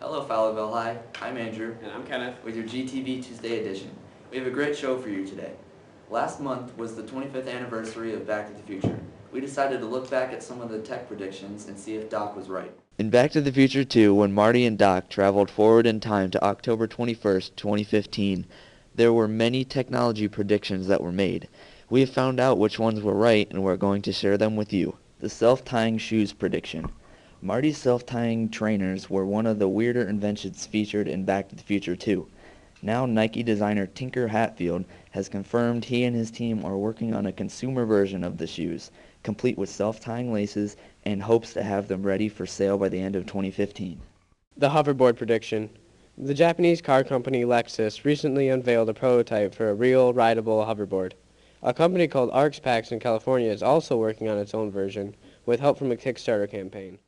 Hello Fowlerville High, I'm Andrew. And I'm Kenneth. With your GTV Tuesday edition. We have a great show for you today. Last month was the 25th anniversary of Back to the Future. We decided to look back at some of the tech predictions and see if Doc was right. In Back to the Future 2, when Marty and Doc traveled forward in time to October 21st, 2015, there were many technology predictions that were made. We have found out which ones were right and we're going to share them with you. The self-tying shoes prediction. Marty's self-tying trainers were one of the weirder inventions featured in Back to the Future 2. Now Nike designer Tinker Hatfield has confirmed he and his team are working on a consumer version of the shoes, complete with self-tying laces, and hopes to have them ready for sale by the end of 2015. The hoverboard prediction. The Japanese car company Lexus recently unveiled a prototype for a real, rideable hoverboard. A company called ArxPax in California is also working on its own version, with help from a Kickstarter campaign.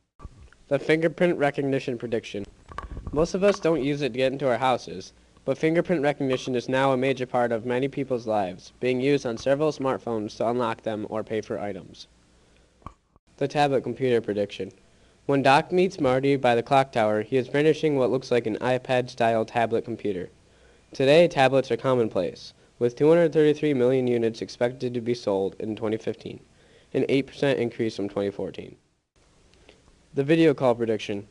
The fingerprint recognition prediction. Most of us don't use it to get into our houses, but fingerprint recognition is now a major part of many people's lives, being used on several smartphones to unlock them or pay for items. The tablet computer prediction. When Doc meets Marty by the clock tower, he is finishing what looks like an iPad-style tablet computer. Today, tablets are commonplace, with 233 million units expected to be sold in 2015, an 8% increase from 2014. The video call prediction.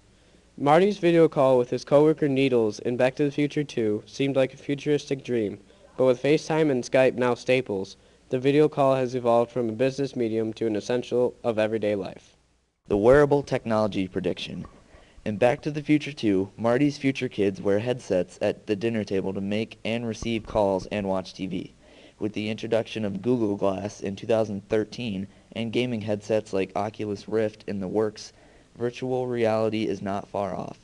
Marty's video call with his coworker Needles in Back to the Future 2 seemed like a futuristic dream, but with FaceTime and Skype now staples, the video call has evolved from a business medium to an essential of everyday life. The wearable technology prediction. In Back to the Future 2, Marty's future kids wear headsets at the dinner table to make and receive calls and watch TV. With the introduction of Google Glass in 2013 and gaming headsets like Oculus Rift in the works, virtual reality is not far off,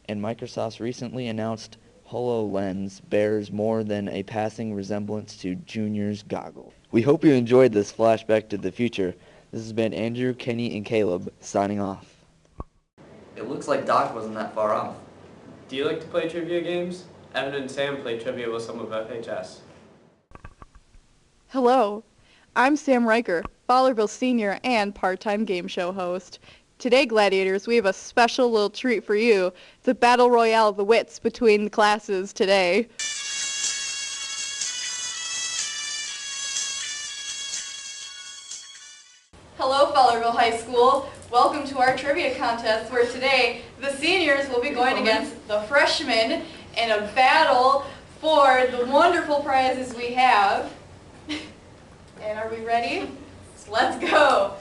and Microsoft's recently announced HoloLens bears more than a passing resemblance to Junior's goggles. We hope you enjoyed this flashback to the future. This has been Andrew, Kenny, and Caleb signing off. It looks like Doc wasn't that far off. Do you like to play trivia games? Evan and Sam play trivia with some of FHS. Hello, I'm Sam Riker, Fowlerville Senior and part-time game show host. Today, Gladiators, we have a special little treat for you. It's a battle royale of the wits between the classes today. Hello, Fowlerville High School. Welcome to our trivia contest where today the seniors will be going against the freshmen in a battle for the wonderful prizes we have. And are we ready? Let's go.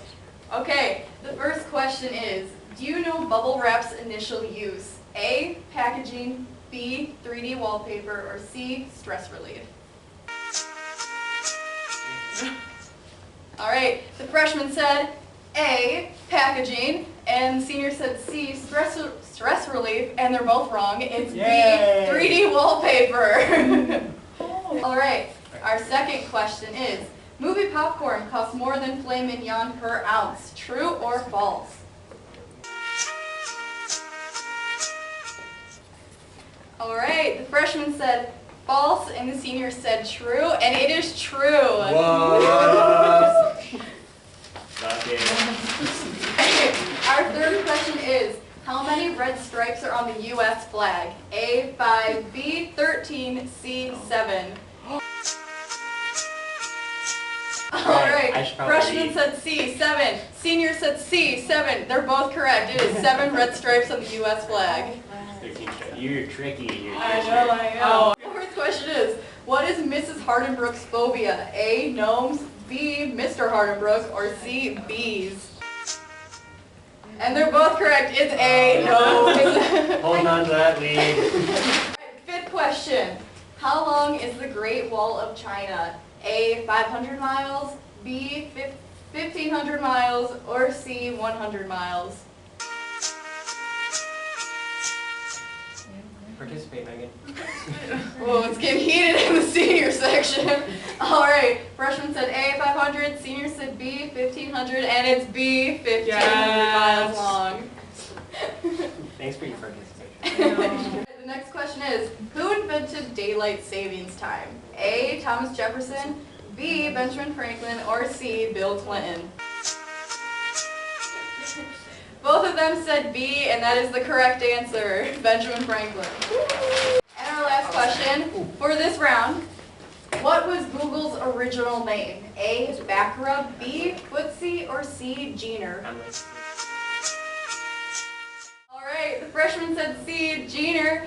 Okay, the first question is, do you know bubble wrap's initial use? A, packaging, B, 3D wallpaper, or C, stress relief? All right, the freshman said A, packaging, and the senior said C, stress relief, and they're both wrong. It's Yay! B, 3D wallpaper. All right, our second question is, movie popcorn costs more than filet mignon per ounce. True or false? All right, the freshman said false and the senior said true, and it is true. Whoa! Our third question is, how many red stripes are on the U.S. flag? A, 5, B, 13, C, 7. Alright, freshman said C, 7. Senior said C, 7. They're both correct. It is 7 red stripes on the U.S. flag. You're tricky. I know. The fourth question is, what is Mrs. Hardenbrook's phobia? A, gnomes, B, Mr. Hardenbrook, or C, bees? And they're both correct. It's A, gnomes. Hold on to that lead. Fifth question. How long is the Great Wall of China? A, 500 miles, B, 1,500 miles, or C, 100 miles? Participate, Megan. Whoa, it's getting heated in the senior section. All right, freshman said A, 500, senior said B, 1,500, and it's B, 1,500 miles long. Thanks for your participation. The next question is, who invented daylight savings time? A, Thomas Jefferson, B, Benjamin Franklin, or C, Bill Clinton? Both of them said B, and that is the correct answer, Benjamin Franklin. And our last question for this round. What was Google's original name? A, Backrub, B, Footsie, or C, Jeaner? All right, the freshman said C, Jeaner.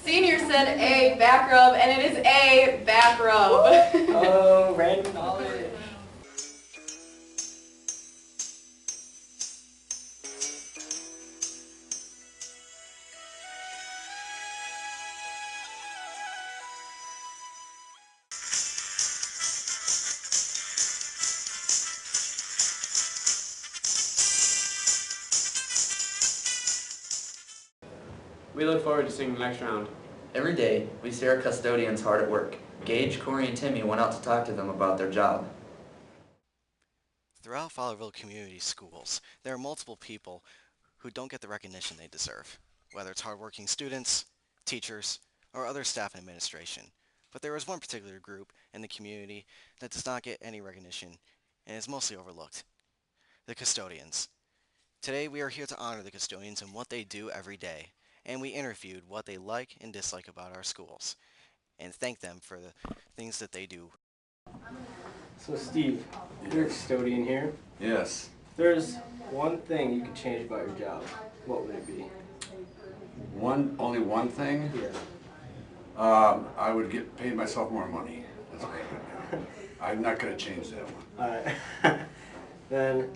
Senior said A, Backrub, and it is A, Backrub. Oh, random knowledge. We look forward to seeing the next round. Every day, we see our custodians hard at work. Gage, Corey, and Timmy went out to talk to them about their job. Throughout Fowlerville Community Schools, there are multiple people who don't get the recognition they deserve, whether it's hardworking students, teachers, or other staff and administration. But there is one particular group in the community that does not get any recognition and is mostly overlooked: the custodians. Today we are here to honor the custodians and what they do every day, and we interviewed what they like and dislike about our schools, and thank them for the things that they do. So Steve, you're a custodian here. Yes. If there's one thing you could change about your job, what would it be? Only one thing? Yeah. I would get paid myself more money. That's what I would do. I'm not going to change that one. Alright. Then,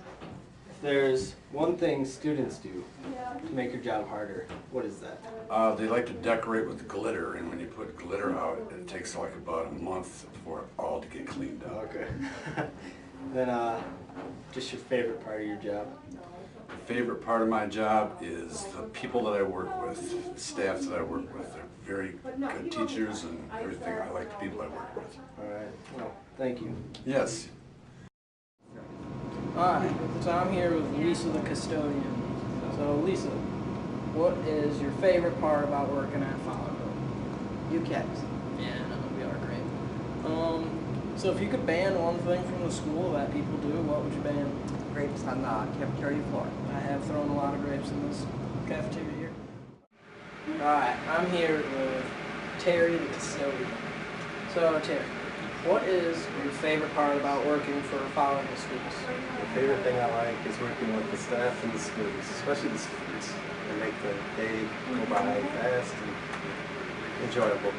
if there's one thing students do to make your job harder, what is that? They like to decorate with glitter, and when you put glitter out, it takes like about a month for it all to get cleaned up. Okay. Then, just your favorite part of your job? The favorite part of my job is the people that I work with, the staff that I work with. They're very good teachers and everything. I like the people I work with. Alright, well, thank you. Yes. Hi, so I'm here with Lisa the custodian. So Lisa, what is your favorite part about working at Fowlerville? You cats. Yeah, no, we are great. So if you could ban one thing from the school that people do, what would you ban? Grapes on the cafeteria floor. I have thrown a lot of grapes in this cafeteria here. Alright, I'm here with Terry the custodian. So Terry, what is your favorite part about working for Fowlerville schools? The favorite thing I like is working with the staff and the students, especially the students. They make the day go by fast and enjoyable.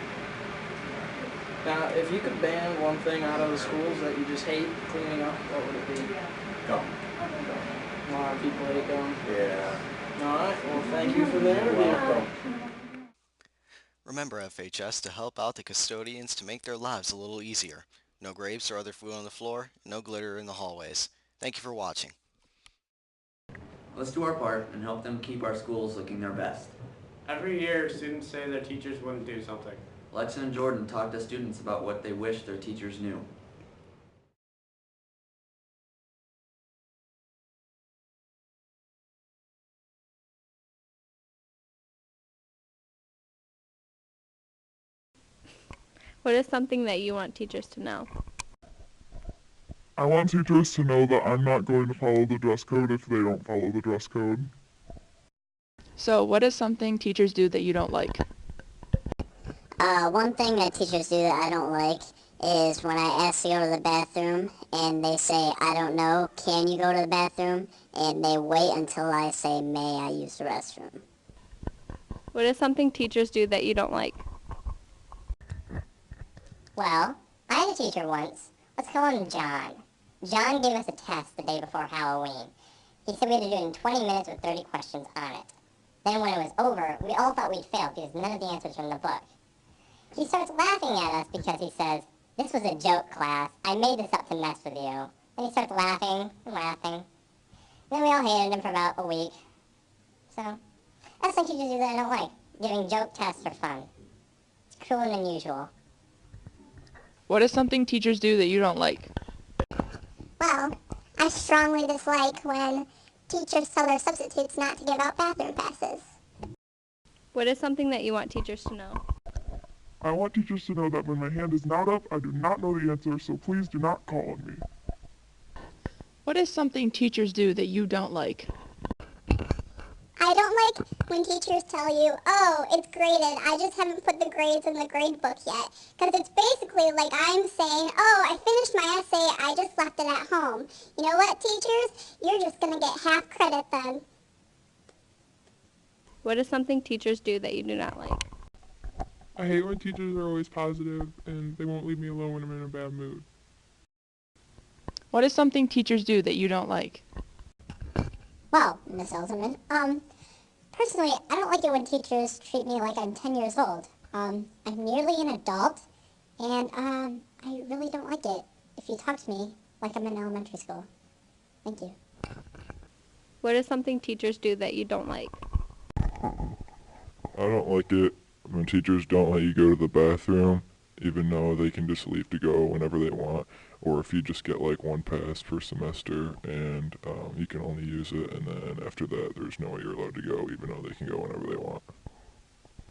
Now, if you could ban one thing out of the schools that you just hate cleaning up, what would it be? Gum. A lot of people hate gum. Yeah. Alright, well thank you for the interview. Welcome. Remember FHS to help out the custodians to make their lives a little easier. No grapes or other food on the floor, no glitter in the hallways. Thank you for watching. Let's do our part and help them keep our schools looking their best. Every year, students say their teachers wouldn't do something. Lexa and Jordan talk to students about what they wish their teachers knew. What is something that you want teachers to know? I want teachers to know that I'm not going to follow the dress code if they don't follow the dress code. So what is something teachers do that you don't like? One thing that teachers do that I don't like is when I ask to go to the bathroom and they say, I don't know, can you go to the bathroom? And they wait until I say, may I use the restroom? What is something teachers do that you don't like? Well, I had a teacher once. Let's call him John. John gave us a test the day before Halloween. He said we had to do it in 20 minutes with 30 questions on it. Then when it was over, we all thought we'd failed because none of the answers were in the book. He starts laughing at us because he says, this was a joke, class. I made this up to mess with you. And he starts laughing and laughing. Then we all hated him for about a week. So, that's what teachers do that I don't like. Giving joke tests for fun. It's cruel and unusual. What is something teachers do that you don't like? Well, I strongly dislike when teachers tell their substitutes not to give out bathroom passes. What is something that you want teachers to know? I want teachers to know that when my hand is not up, I do not know the answer, so please do not call on me. What is something teachers do that you don't like? hate when teachers tell you, oh, it's graded, I just haven't put the grades in the grade book yet. Because it's basically like I'm saying, oh, I finished my essay, I just left it at home. You know what, teachers? You're just going to get half credit then. What is something teachers do that you do not like? I hate when teachers are always positive and they won't leave me alone when I'm in a bad mood. What is something teachers do that you don't like? Well, Miss Elserman, personally, I don't like it when teachers treat me like I'm 10 years old. I'm nearly an adult, and I really don't like it if you talk to me like I'm in elementary school. Thank you. What is something teachers do that you don't like? I don't like it when teachers don't let you go to the bathroom, even though they can just leave to go whenever they want, or if you just get like one pass per semester and you can only use it, and then after that there's no way you're allowed to go, even though they can go whenever they want.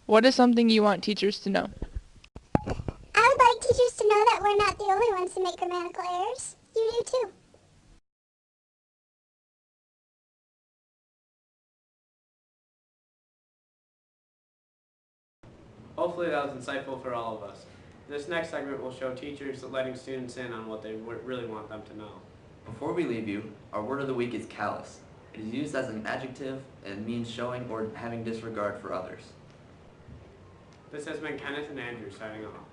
What is something you want teachers to know? I would like teachers to know that we're not the only ones who make grammatical errors. You do too. Hopefully that was insightful for all of us. This next segment will show teachers letting students in on what they really want them to know. Before we leave you, our word of the week is callous. It is used as an adjective and means showing or having disregard for others. This has been Kenneth and Andrew signing off.